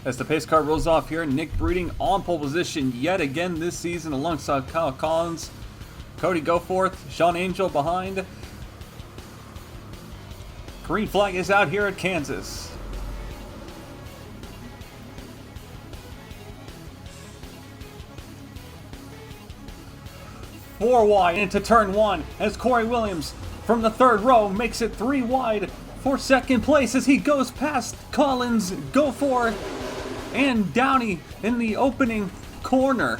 As the pace car rolls off here, Nick Breeding on pole position yet again this season alongside Kyle Collins. Cody Goforth, Sean Angel behind. Green flag is out here at Kansas. Four wide into turn one as Corey Williams from the third row makes it 3 wide for second place as he goes past Collins, Goforth, and Downey in the opening corner.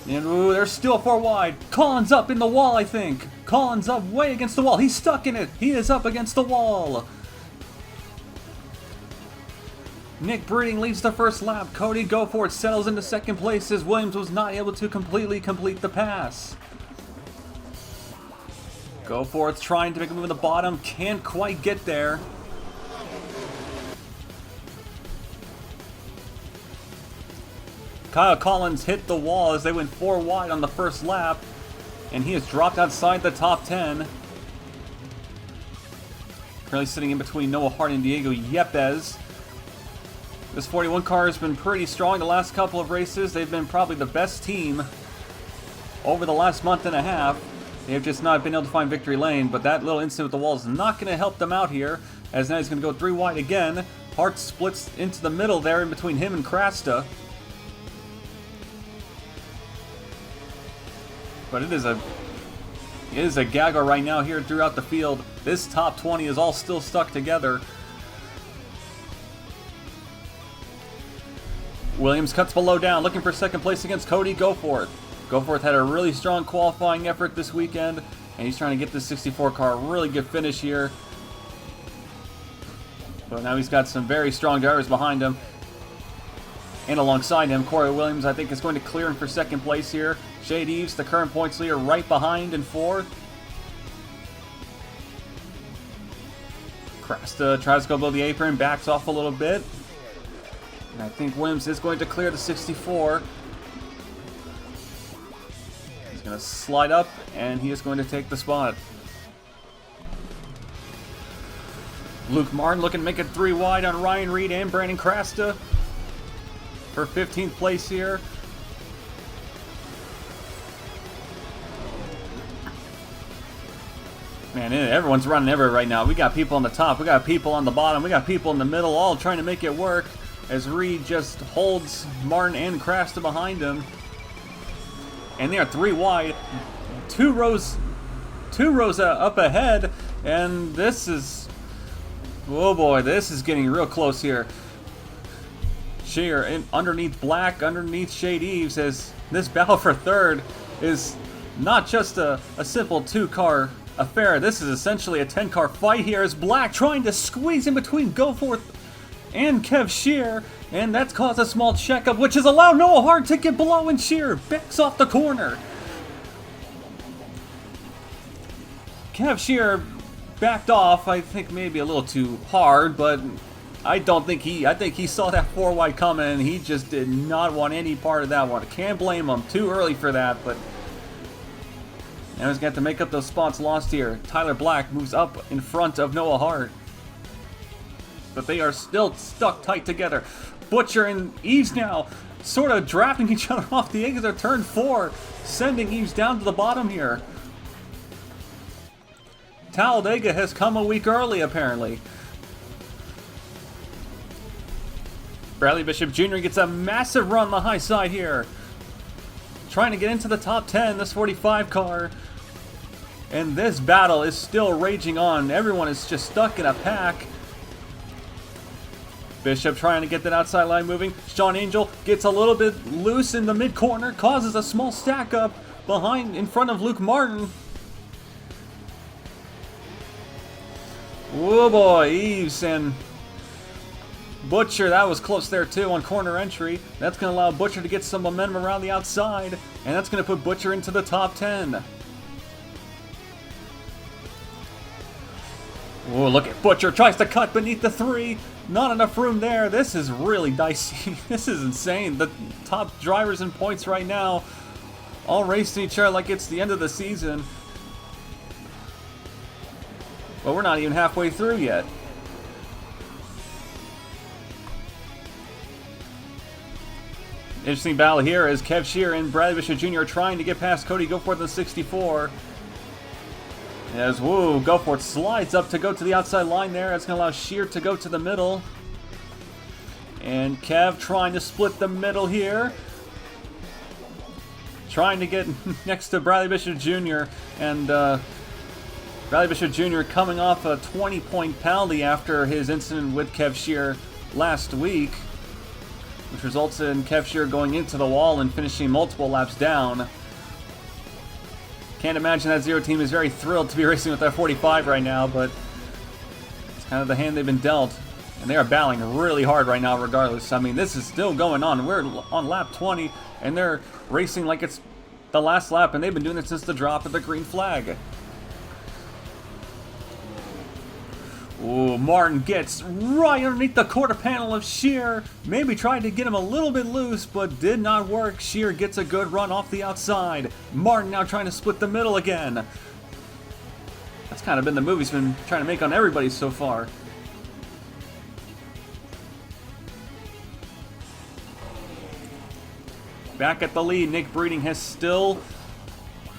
And they're still 4 wide. Collins up in the wall, I think. Collins up way against the wall. He's stuck in it. He is up against the wall. Nick Breeding leads the first lap. Cody Goforth settles into second place as Williams was not able to completely complete the pass. Goforth trying to make a move in the bottom. Can't quite get there. Kyle Collins hit the wall as they went 4 wide on the first lap, and he has dropped outside the top 10. Currently sitting in between Noah Hardee and Diego Yepes. This 41 car has been pretty strong the last couple of races. They've been probably the best team over the last month and a half. They have just not been able to find victory lane, but that little incident with the wall is not going to help them out here, as now he's going to go 3 wide again. Hart splits into the middle there in between him and Krasta. But it is a gaggle right now here throughout the field. This top 20 is all still stuck together. Williams cuts below down, looking for second place against Cody Goforth. Goforth had a really strong qualifying effort this weekend, and he's trying to get this 64 car a really good finish here. But now he's got some very strong drivers behind him. And alongside him, Corey Williams, I think, is going to clear him for second place here. Shade Eves, the current points leader, right behind in fourth. Krasta tries to go below the apron, backs off a little bit. And I think Williams is going to clear the 64. He's going to slide up, and he is going to take the spot. Luke Martin looking to make it 3 wide on Ryan Reed and Brandon Krasta for 15th place here. Man, everyone's running everywhere right now. We got people on the top, we got people on the bottom, we got people in the middle, all trying to make it work as Reed just holds Martin and Krasta behind him. And they are 3 wide, two rows up ahead, and this is, oh boy, this is getting real close here. Shear underneath Black, underneath Shade Eves, as this battle for third is not just a simple 2-car affair. This is essentially a 10-car fight here as Black trying to squeeze in between Goforth and Kev Shear, and that's caused a small checkup, which has allowed Noah Hart to get below, and Shear backs off the corner. Kev Shear backed off, I think maybe a little too hard, but I think he saw that 4 wide coming, and he just did not want any part of that one. I can't blame him. Too early for that, but now he's got to make up those spots lost here. Tyler Black moves up in front of Noah Hart, but they are still stuck tight together. Butcher and Eves now sort of drafting each other off the exit of turn 4, sending Eves down to the bottom here. Talladega has come a week early, apparently. Bradley Bishop Jr. gets a massive run on the high side here, trying to get into the top 10, this 45 car. And this battle is still raging on. Everyone is just stuck in a pack. Bishop trying to get that outside line moving. Sean Angel gets a little bit loose in the mid-corner, causes a small stack up in front of Luke Martin. Oh boy, Eves and Butcher, that was close there too on corner entry. That's going to allow Butcher to get some momentum around the outside, and that's going to put Butcher into the top 10. Oh, look at Butcher, tries to cut beneath the 3. Not enough room there. This is really dicey. This is insane. The top drivers in points right now all racing each other like it's the end of the season. But we're not even halfway through yet. Interesting battle here as Kev Shear and Bradley Bishop Jr. are trying to get past Cody Goforth in the 64. As Goforth slides up to go to the outside line there. That's going to allow Shear to go to the middle. And Kev trying to split the middle here. Trying to get next to Bradley Bishop Jr. And Bradley Bishop Jr. coming off a 20-point penalty after his incident with Kev Shear last week, which results in Kev Shear going into the wall and finishing multiple laps down. Can't imagine that Zero team is very thrilled to be racing with that 45 right now, but it's kind of the hand they've been dealt. And they are battling really hard right now regardless. I mean, this is still going on. We're on lap 20, and they're racing like it's the last lap, and they've been doing it since the drop of the green flag. Ooh, Martin gets right underneath the quarter panel of Shear. Maybe tried to get him a little bit loose, but did not work. Shear gets a good run off the outside. Martin now trying to split the middle again. That's kind of been the move he's been trying to make on everybody so far. Back at the lead, Nick Breeding has still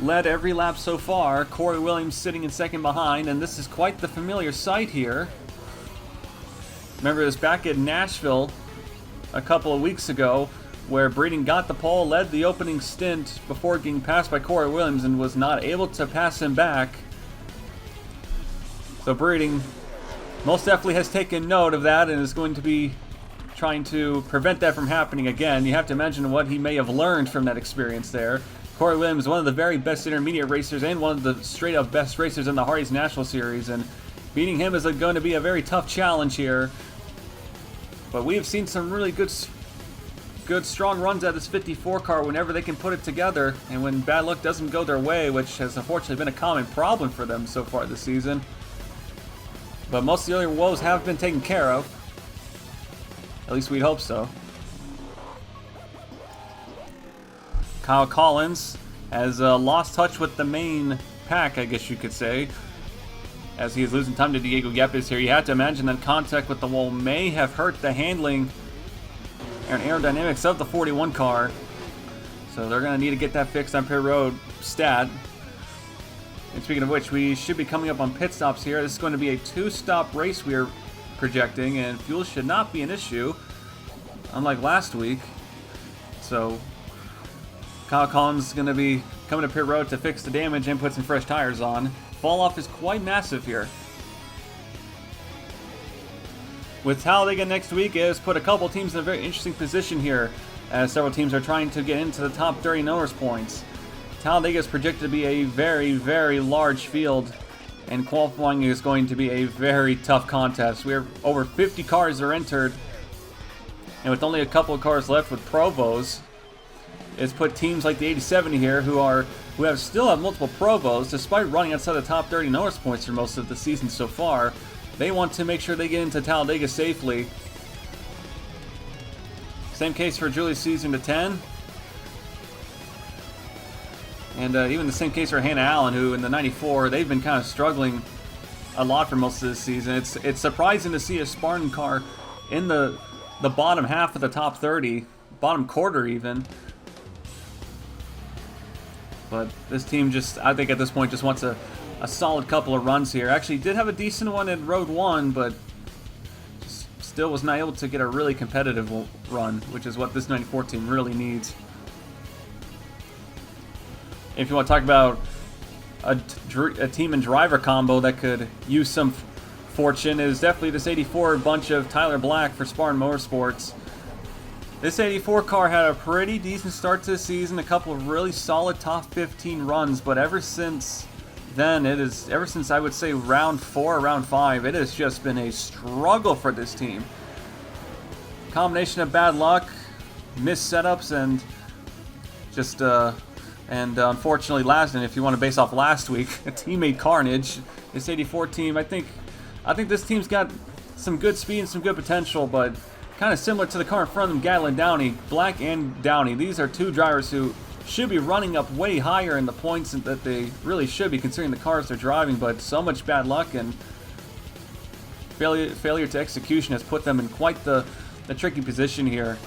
led every lap so far. Corey Williams sitting in second behind, and this is quite the familiar sight here. Remember this back at Nashville a couple of weeks ago, where Breeding got the pole, led the opening stint before getting passed by Corey Williams and was not able to pass him back. So Breeding most definitely has taken note of that and is going to be trying to prevent that from happening again. You have to imagine what he may have learned from that experience there. Corey Williams, one of the very best intermediate racers and one of the straight-up best racers in the Hardee's National Series, and beating him is going to be a very tough challenge here. But we have seen some really good, strong runs out of this 54 car whenever they can put it together, and when bad luck doesn't go their way, which has unfortunately been a common problem for them so far this season. But most of the other woes have been taken care of. At least we'd hope so. Kyle Collins has lost touch with the main pack, I guess you could say, as he is losing time to Diego Yepes here. You have to imagine that contact with the wall may have hurt the handling and aerodynamics of the 41 car. So they're going to need to get that fixed on pit road stat. And speaking of which, we should be coming up on pit stops here. This is going to be a 2-stop race we are projecting, and fuel should not be an issue, unlike last week. So Kyle Collins is going to be coming to pit road to fix the damage and put some fresh tires on. Fall off is quite massive here. With Talladega next week, it has put a couple teams in a very interesting position here, as several teams are trying to get into the top 30 Norris points. Talladega is projected to be a very, very large field, and qualifying is going to be a very tough contest. We have over 50 cars that are entered, and with only a couple of cars left with Provos, it's put teams like the 8070 here who still have multiple Provos, despite running outside the top 30 Norris points for most of the season so far. They want to make sure they get into Talladega safely. Same case for Julius Caesar to 10. And even the same case for Hannah Allen, who in the 94, they've been kind of struggling a lot for most of this season. It's surprising to see a Spartan car in the bottom half of the top 30, bottom quarter even. But this team just, I think at this point, just wants a solid couple of runs here. Actually did have a decent one in Road 1, but just still was not able to get a really competitive run, which is what this 94 team really needs. If you want to talk about a team and driver combo that could use some fortune, it is definitely this 84 bunch of Tyler Black for Spartan Motorsports. This 84 car had a pretty decent start to the season, a couple of really solid top 15 runs, but ever since then, ever since I would say round 4 or round 5, it has just been a struggle for this team. Combination of bad luck, missed setups, and just unfortunately and if you want to base off last week, a teammate carnage. This 84 team, I think this team's got some good speed and some good potential, but kind of similar to the car in front of them, Gatlin Downey, Black and Downey. These are two drivers who should be running up way higher in the points that they really should be, considering the cars they're driving, but so much bad luck and failure to execution has put them in quite the tricky position here.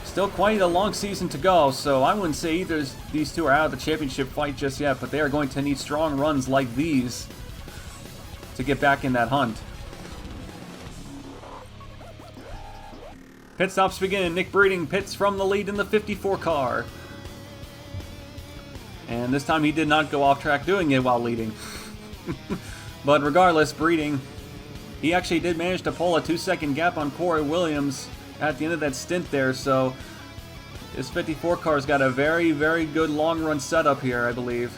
Still quite a long season to go, so I wouldn't say either these two are out of the championship fight just yet, but they are going to need strong runs like these to get back in that hunt. Pit stops begin. Nick Breeding pits from the lead in the 54 car. And this time he did not go off track doing it while leading. But regardless, Breeding, he actually did manage to pull a 2-second gap on Corey Williams at the end of that stint there, so this 54 car's got a very, very good long run setup here, I believe.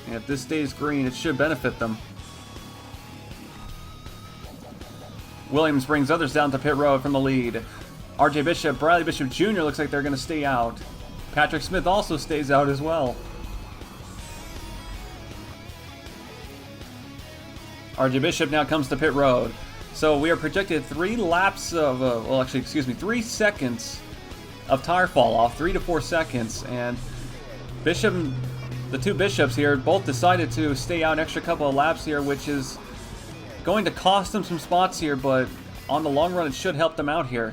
And if this stays green, it should benefit them. Williams brings others down to pit road from the lead. RJ Bishop, Bradley Bishop Jr. looks like they're going to stay out. Patrick Smith also stays out as well. RJ Bishop now comes to pit road. So we are projected 3 laps of, 3 seconds of tire fall off, 3 to 4 seconds. And Bishop, the two Bishops here, both decided to stay out an extra couple of laps here, which is going to cost them some spots here, but on the long run, it should help them out here.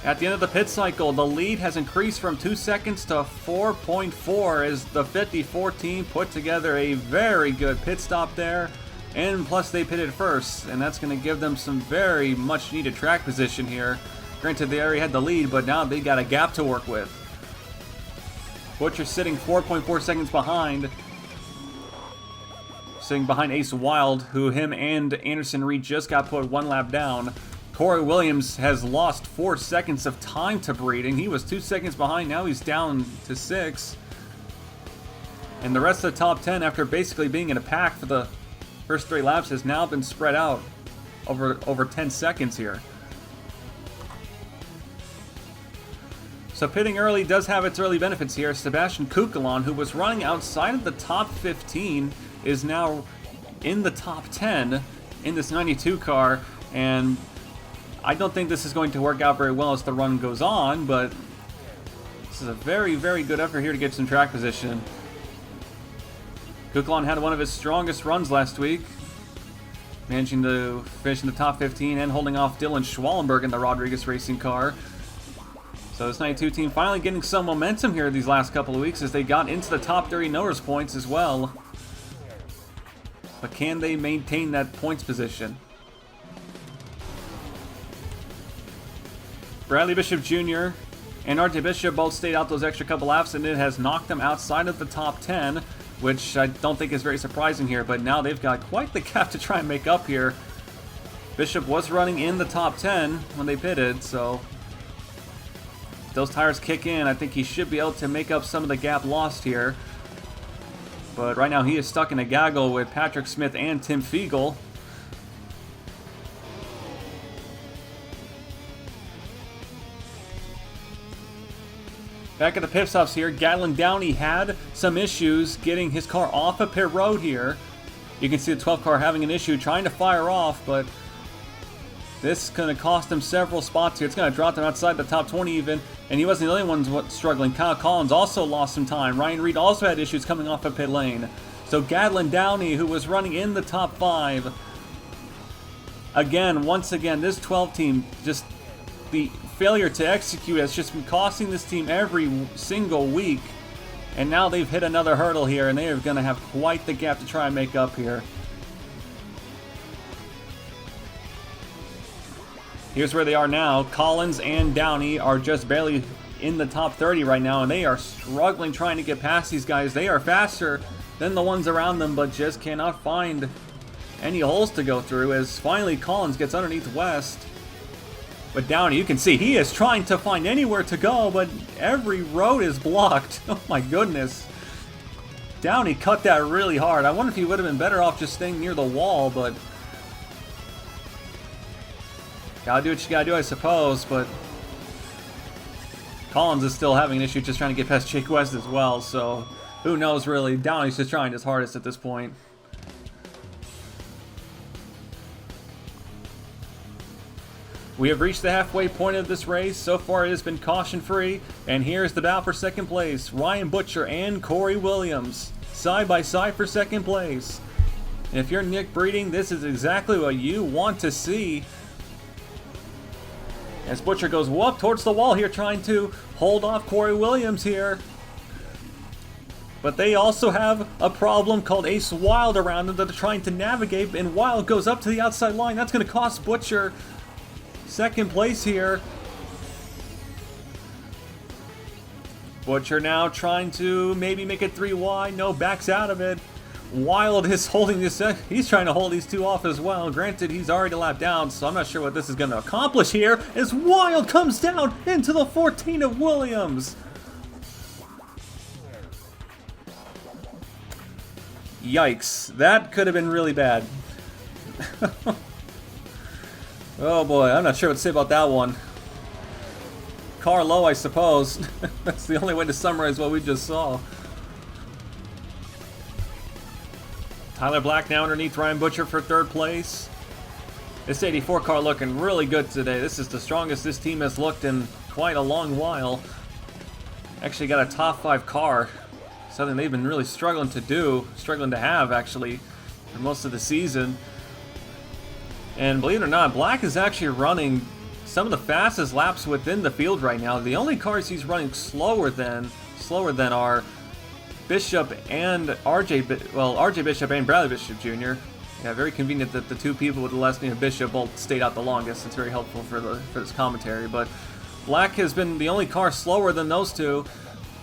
At the end of the pit cycle, the lead has increased from 2 seconds to 4.4 as the 54 team put together a very good pit stop there. And plus they pitted first, and that's going to give them some very much needed track position here. Granted, they already had the lead, but now they got a gap to work with. Butcher sitting 4.4 seconds behind. Sitting behind Ace Wild, who him and Anderson Reed just got put 1 lap down. Corey Williams has lost 4 seconds of time to Breeding. He was 2 seconds behind, now he's down to 6. And the rest of the top 10, after basically being in a pack for the first 3 laps, has now been spread out over 10 seconds here. So pitting early does have its early benefits here. Sebastian Kukulon, who was running outside of the top 15, is now in the top 10 in this 92 car, and I don't think this is going to work out very well as the run goes on, but this is a very, very good effort here to get some track position. Kukulon had one of his strongest runs last week, managing to finish in the top 15 and holding off Dylan Schwallenberg in the Rodriguez Racing car. So this 92 team finally getting some momentum here these last couple of weeks as they got into the top 30 notice points as well. But can they maintain that points position? Bradley Bishop Jr. and RJ Bishop both stayed out those extra couple laps, and it has knocked them outside of the top 10, which I don't think is very surprising here, but now they've got quite the gap to try and make up here. Bishop was running in the top 10 when they pitted, so if those tires kick in, I think he should be able to make up some of the gap lost here. But right now he is stuck in a gaggle with Patrick Smith and Tim Fiegel. Back at the pit stops here, Gatlin Downey had some issues getting his car off of pit road here. You can see the 12 car having an issue trying to fire off, but this is going to cost him several spots here. It's going to drop them outside the top 20 even, and he wasn't the only one struggling. Kyle Collins also lost some time. Ryan Reed also had issues coming off of pit lane. So Gatlin Downey, who was running in the top 5, once again, this 12 team, just the failure to execute has just been costing this team every single week. And now they've hit another hurdle here, and they are going to have quite the gap to try and make up here. Here's where they are now. Collins and Downey are just barely in the top 30 right now, and they are struggling trying to get past these guys. They are faster than the ones around them, but just cannot find any holes to go through as finally Collins gets underneath West. But Downey, you can see he is trying to find anywhere to go, but every road is blocked. Oh my goodness. Downey cut that really hard. I wonder if he would have been better off just staying near the wall, but gotta do what you gotta do, I suppose. But Collins is still having an issue just trying to get past Jake West as well, so who knows really. Downey's just trying his hardest at this point. We have reached the halfway point of this race. So far it has been caution-free, and here's the battle for second place. Ryan Butcher and Corey Williams, side by side for second place. And if you're Nick Breeding, this is exactly what you want to see. As Butcher goes up towards the wall here, trying to hold off Corey Williams here. But they also have a problem called Ace Wild around them that they're trying to navigate, and Wild goes up to the outside line. That's going to cost Butcher second place here. Butcher now trying to maybe make it 3 wide. No, backs out of it. Wild is holding this. He's trying to hold these two off as well. Granted, he's already a lap down, so I'm not sure what this is going to accomplish here as Wild comes down into the 14 of Williams. Yikes. That could have been really bad. Oh boy, I'm not sure what to say about that one. Car low, I suppose. That's the only way to summarize what we just saw. Tyler Black now underneath Ryan Butcher for third place. This 84 car looking really good today. This is the strongest this team has looked in quite a long while. Actually got a top 5 car. Something they've been really struggling to have actually for most of the season. And believe it or not, Black is actually running some of the fastest laps within the field right now. The only cars he's running slower than are Bishop and RJ Bishop and Bradley Bishop Jr. Yeah, very convenient that the two people with the last name of Bishop both stayed out the longest. It's very helpful for this commentary. But Black has been the only car slower than those two,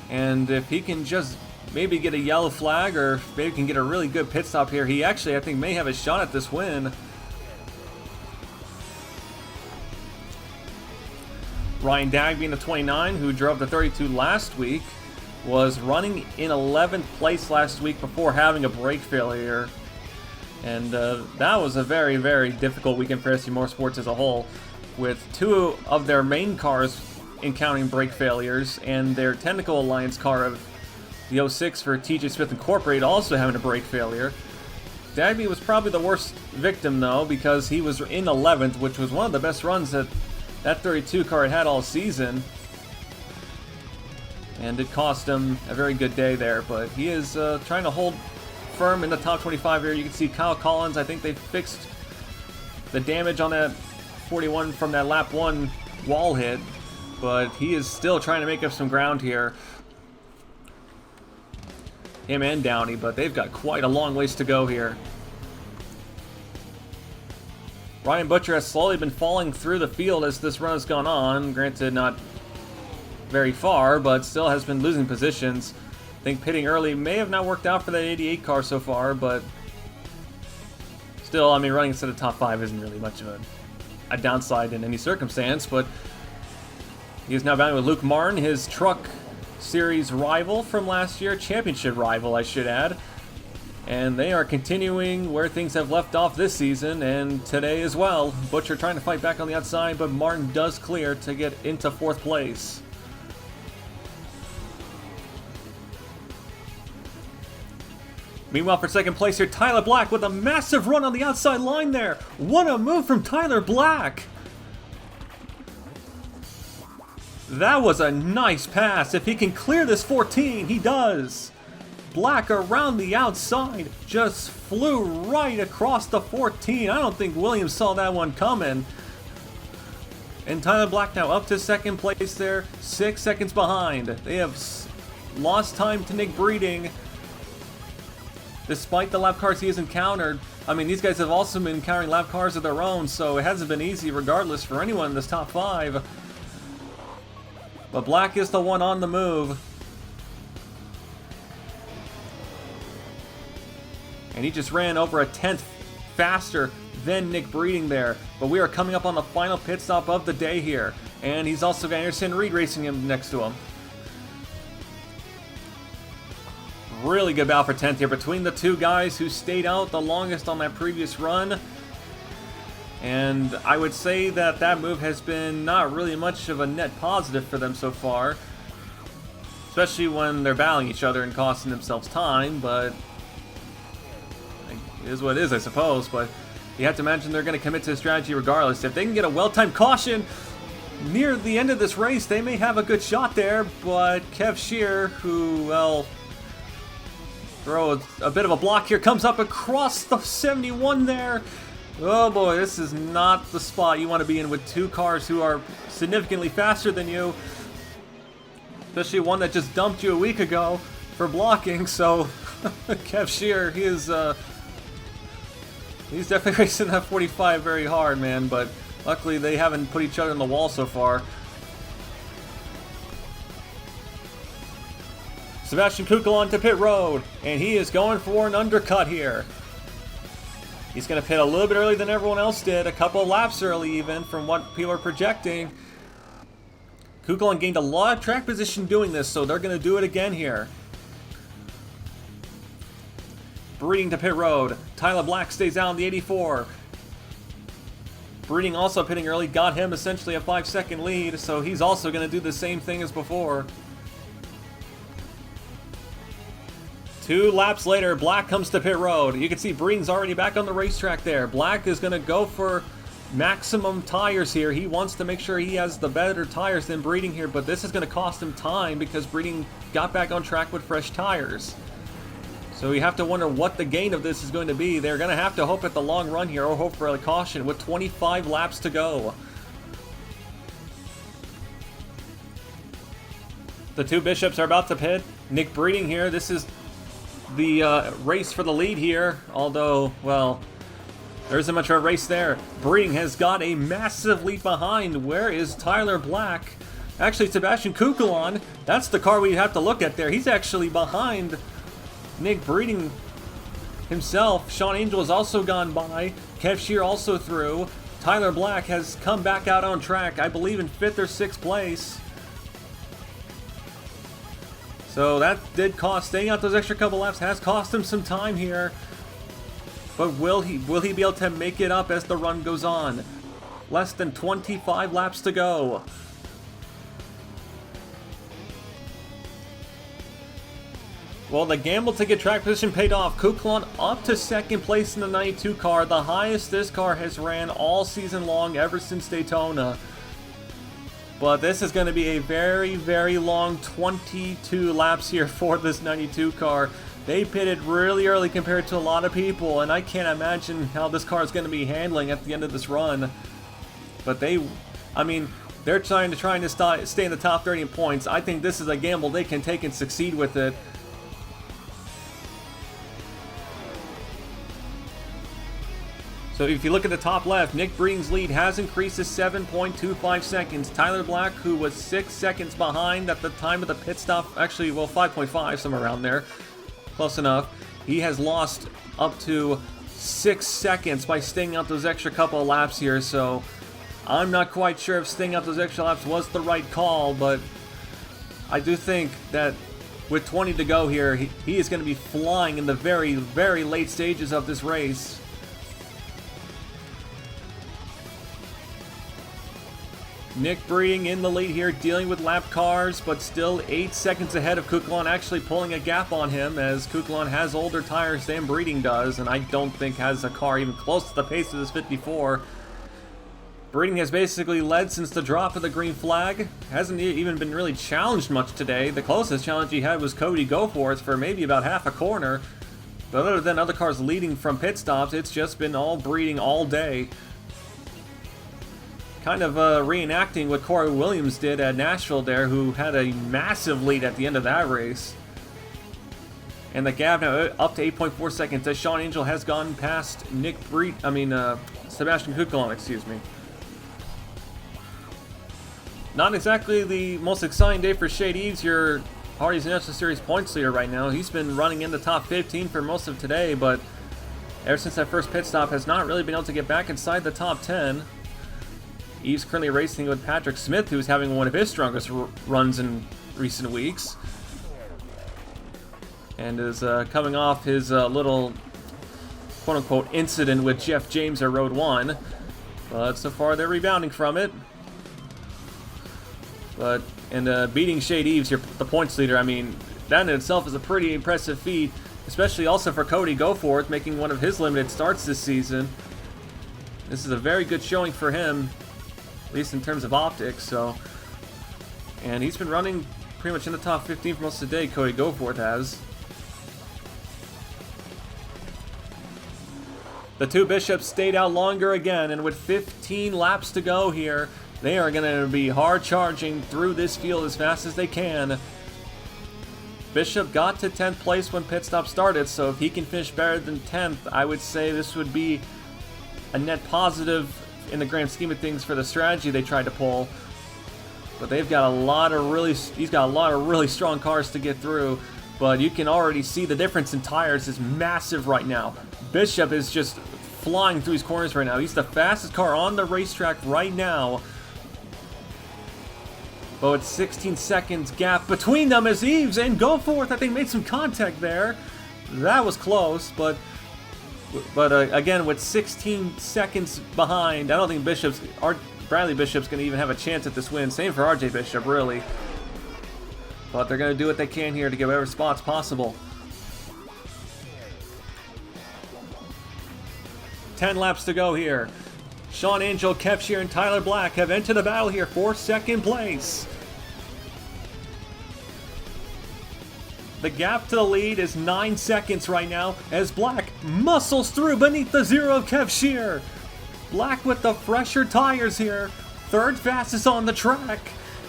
and if he can just maybe get a yellow flag or maybe can get a really good pit stop here, he actually, I think, may have a shot at this win. Ryan Dagby in the 29, who drove the 32 last week, was running in 11th place last week before having a brake failure. And that was a very, very difficult weekend for SC Motorsports as a whole, with 2 of their main cars encountering brake failures and their Technical Alliance car of the 06 for TJ Smith Incorporated also having a brake failure. Dagby was probably the worst victim though, because he was in 11th, which was one of the best runs that 32 car had all season. And it cost him a very good day there, but he is trying to hold firm in the top 25 here. You can see Kyle Collins, I think they fixed the damage on that 41 from that lap 1 wall hit, but he is still trying to make up some ground here. Him and Downey, but they've got quite a long ways to go here. Ryan Butcher has slowly been falling through the field as this run has gone on. Granted, not very far, but still has been losing positions. I think pitting early may have not worked out for that 88 car so far, but still, I mean, running instead of top 5 isn't really much of a downside in any circumstance, but he is now battling with Luke Martin, his truck series rival from last year, championship rival, I should add. And they are continuing where things have left off this season, and today as well. Butcher trying to fight back on the outside, but Martin does clear to get into 4th place. Meanwhile, for 2nd place here, Tyler Black with a massive run on the outside line there. What a move from Tyler Black! That was a nice pass. If he can clear this 14, he does. Black around the outside just flew right across the 14. I don't think Williams saw that one coming. And Tyler Black now up to 2nd place there, 6 seconds behind. They have lost time to Nick Breeding. Despite the lap cars he has encountered, I mean, these guys have also been encountering lap cars of their own, so it hasn't been easy regardless for anyone in this top 5. But Black is the one on the move. And he just ran over a 10th faster than Nick Breeding there. But we are coming up on the final pit stop of the day here. And he's also got Anderson Reed racing him next to him. Really good battle for 10th here between the two guys who stayed out the longest on that previous run. And I would say that that move has been not really much of a net positive for them so far. Especially when they're battling each other and costing themselves time, but it is what it is, I suppose. But you have to imagine they're going to commit to the strategy regardless. If they can get a well-timed caution near the end of this race, they may have a good shot there. But Kev Shear, who, well, throw a bit of a block here, comes up across the 71 there. Oh boy, this is not the spot you want to be in with two cars who are significantly faster than you. Especially one that just dumped you a week ago for blocking, so Kev Shear, he's definitely racing that 45 very hard, man, but luckily they haven't put each other in the wall so far. Sebastian Kukla onto pit road, and he is going for an undercut here. He's going to pit a little bit earlier than everyone else did, a couple of laps early even, from what people are projecting. Kukla gained a lot of track position doing this, so they're going to do it again here. Breeding to pit road. Tyler Black stays out in the 84. Breeding also pitting early, got him essentially a 5-second lead, so he's also going to do the same thing as before. 2 laps later, Black comes to pit road. You can see Breeding's already back on the racetrack there. Black is going to go for maximum tires here. He wants to make sure he has the better tires than Breeding here, but this is going to cost him time because Breeding got back on track with fresh tires. So you have to wonder what the gain of this is going to be. They're going to have to hope at the long run here, or hope for a caution with 25 laps to go. The 2 Bishops are about to pit. Nick Breeding here. This is the race for the lead here, although, well, there isn't much of a race there. Breeding has got a massive lead behind. Where is Tyler Black? Actually, Sebastian Kukla, that's the car we have to look at there. He's actually behind Nick Breeding himself. Sean Angel has also gone by. Kev Shear also through. Tyler Black has come back out on track, I believe in 5th or 6th place. So that did cost, staying out those extra couple laps has cost him some time here. But will he be able to make it up as the run goes on? Less than 25 laps to go. Well, the gamble to get track position paid off. Kukla up to 2nd place in the 92 car, the highest this car has ran all season long ever since Daytona. But this is going to be a very, very long 22 laps here for this 92 car. They pitted really early compared to a lot of people, and I can't imagine how this car is going to be handling at the end of this run. But they're trying to stay in the top 30 in points. I think this is a gamble they can take and succeed with it. So if you look at the top left, Nick Breeding's lead has increased to 7.25 seconds. Tyler Black, who was 6 seconds behind at the time of the pit stop, actually, well, 5.5, somewhere around there. Close enough. He has lost up to 6 seconds by staying out those extra couple of laps here, so I'm not quite sure if staying out those extra laps was the right call, but I do think that with 20 to go here, he is going to be flying in the very, very late stages of this race. Nick Breeding in the lead here, dealing with lap cars, but still 8 seconds ahead of Kukla, actually pulling a gap on him, as Kukla has older tires than Breeding does, and I don't think has a car even close to the pace of this 54. Breeding has basically led since the drop of the green flag. Hasn't even been really challenged much today. The closest challenge he had was Cody Goforth for maybe about half a corner. But other than other cars leading from pit stops, it's just been all Breeding all day. Kind of reenacting what Corey Williams did at Nashville there, who had a massive lead at the end of that race. And the gap now up to 8.4 seconds as Sean Angel has gone past Sebastian Kukla, excuse me. Not exactly the most exciting day for Shade Eves, your Hardee's National Series points leader right now. He's been running in the top 15 for most of today, but ever since that first pit stop has not really been able to get back inside the top 10. Eves currently racing with Patrick Smith, who's having one of his strongest runs in recent weeks. And is coming off his little quote-unquote incident with Jeff James at Road 1. But so far they're rebounding from it. And beating Shade Eves, the points leader, I mean, that in itself is a pretty impressive feat. Especially also for Cody Goforth, making one of his limited starts this season. This is a very good showing for him, at least in terms of optics, so. And he's been running pretty much in the top 15 for most of the day, Cody Goforth has. The two Bishops stayed out longer again, and with 15 laps to go here, they are going to be hard charging through this field as fast as they can. Bishop got to 10th place when pit stop started, so if he can finish better than 10th, I would say this would be a net positive in the grand scheme of things for the strategy they tried to pull. But they've got he's got a lot of really strong cars to get through. But you can already see the difference in tires is massive right now. Bishop is just flying through his corners right now. He's the fastest car on the racetrack right now. But with 16 seconds gap between them as Eves and Goforth, I think, made some contact there. That was close, but again, with 16 seconds behind, I don't think Bradley Bishop's going to even have a chance at this win. Same for RJ Bishop, really. But they're going to do what they can here to get whatever spots possible. 10 laps to go here. Sean Angel, Kev Shear, and Tyler Black have entered the battle here for second place. The gap to the lead is 9 seconds right now as Black muscles through beneath the zero of Kev Shear. Black with the fresher tires here. Third fastest on the track.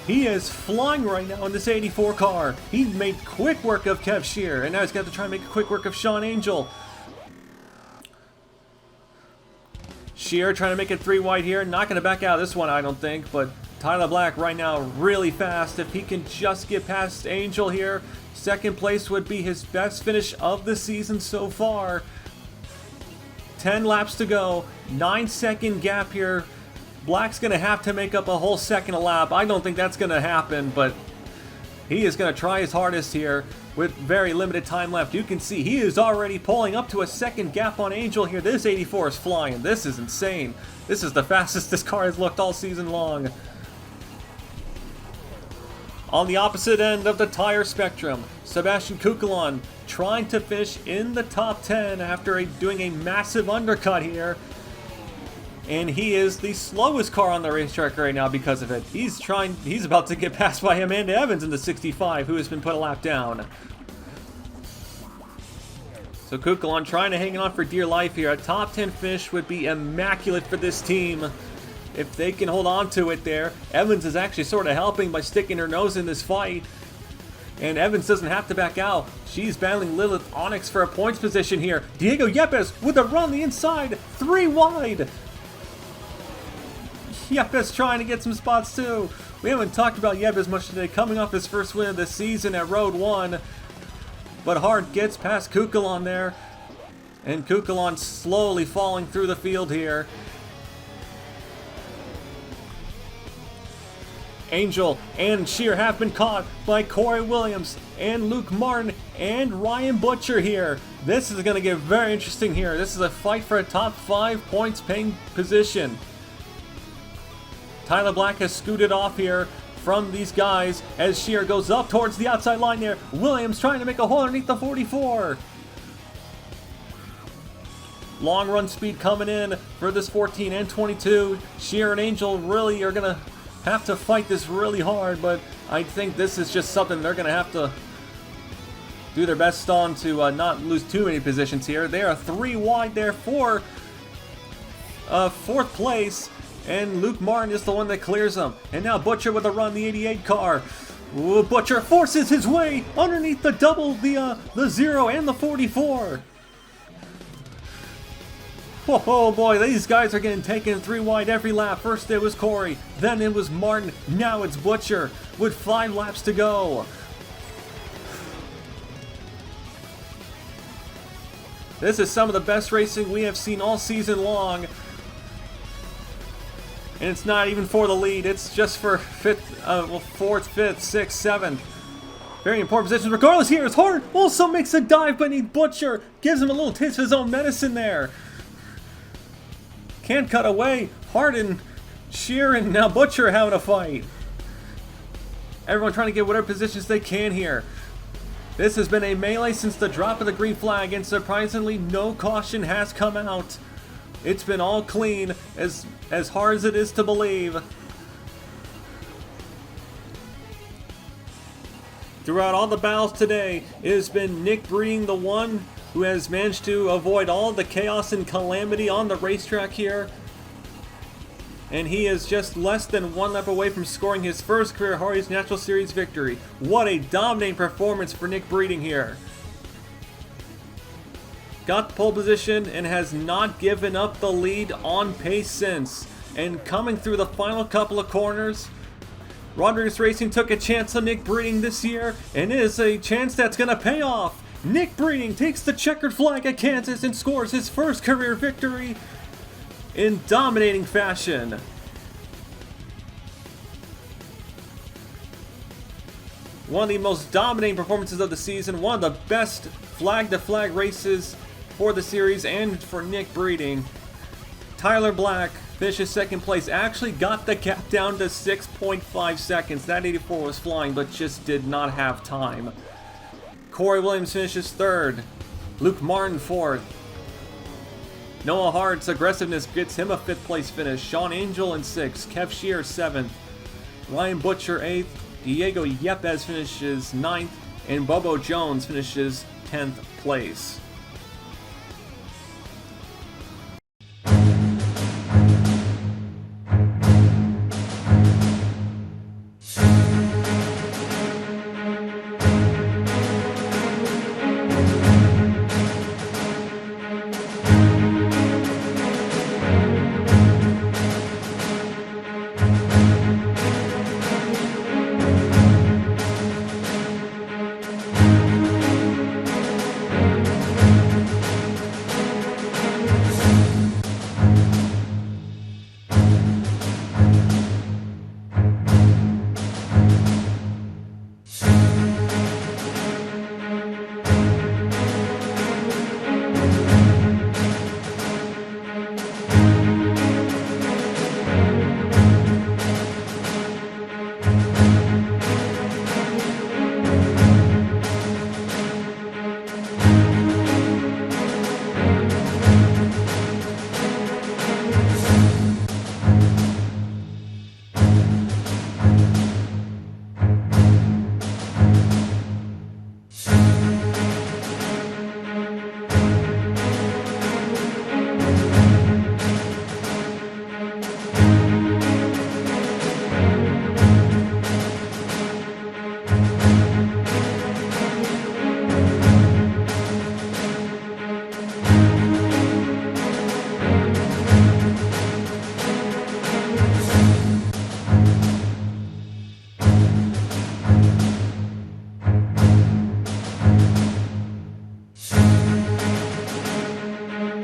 He is flying right now in this 84 car. He made quick work of Kev Shear, and now he's got to try and make quick work of Sean Angel. Shear trying to make it 3 wide here. Not going to back out of this one, I don't think, but Tyler Black right now really fast. If he can just get past Angel here, second place would be his best finish of the season so far. 10 laps to go. 9-second gap here. Black's going to have to make up a whole second a lap. I don't think that's going to happen, but he is going to try his hardest here with very limited time left. You can see he is already pulling up to a second gap on Angel here. This 84 is flying. This is insane. This is the fastest this car has looked all season long. On the opposite end of the tire spectrum, Sebastian Kukulon trying to finish in the top 10 after doing a massive undercut here. And he is the slowest car on the racetrack right now because of it. He's about to get passed by Amanda Evans in the 65, who has been put a lap down. So Kukulon trying to hang on for dear life here. A top 10 finish would be immaculate for this team if they can hold on to it there. Evans is actually sort of helping by sticking her nose in this fight. And Evans doesn't have to back out. She's battling Lilith Onyx for a points position here. Diego Yepes with a run the inside, 3 wide. Yepes trying to get some spots too. We haven't talked about Yepes much today, coming off his first win of the season at Road 1. But Hart gets past Kukulon there. And Kukulon slowly falling through the field here. Angel and Shear have been caught by Corey Williams and Luke Martin and Ryan Butcher here. This is going to get very interesting here. This is a fight for a top 5 points paying position. Tyler Black has scooted off here from these guys as Shear goes up towards the outside line there. Williams trying to make a hole underneath the 44. Long run speed coming in for this 14 and 22. Shear and Angel really are going to have to fight this really hard, but I think this is just something they're going to have to do their best on to not lose too many positions here. They are 3 wide there for 4th place. And Luke Martin is the one that clears them. And now Butcher with a run, the 88 car. Ooh, Butcher forces his way underneath the double, the 0 and the 44. Oh boy, these guys are getting taken 3 wide every lap. First it was Corey, then it was Martin, now it's Butcher with 5 laps to go. This is some of the best racing we have seen all season long. And it's not even for the lead, it's just for 4th, 5th, 6th, 7th. Very important positions. Regardless, here is Hart also makes a dive beneath Butcher. Gives him a little taste of his own medicine there. Can't cut away. Hart and Shear and now Butcher having a fight. Everyone trying to get whatever positions they can here. This has been a melee since the drop of the green flag, and surprisingly no caution has come out. It's been all clean, as hard as it is to believe. Throughout all the battles today, it has been Nick Breeding the one who has managed to avoid all the chaos and calamity on the racetrack here. And he is just less than one lap away from scoring his first career Hardee's Natural Series victory. What a dominating performance for Nick Breeding here. Got the pole position and has not given up the lead on pace since. And coming through the final couple of corners, Rodriguez Racing took a chance on Nick Breeding this year, and it is a chance that's going to pay off. Nick Breeding takes the checkered flag at Kansas and scores his first career victory in dominating fashion. One of the most dominating performances of the season, one of the best flag-to-flag races for the series and for Nick Breeding. Tyler Black finishes second place, actually got the gap down to 6.5 seconds. That 84 was flying, but just did not have time. Corey Williams finishes third, Luke Martin fourth. Noah Hart's aggressiveness gets him a 5th place finish. Sean Angel in 6th. Kev Shear 7th. Ryan Butcher 8th. Diego Yepes finishes 9th. And Bobo Jones finishes 10th place.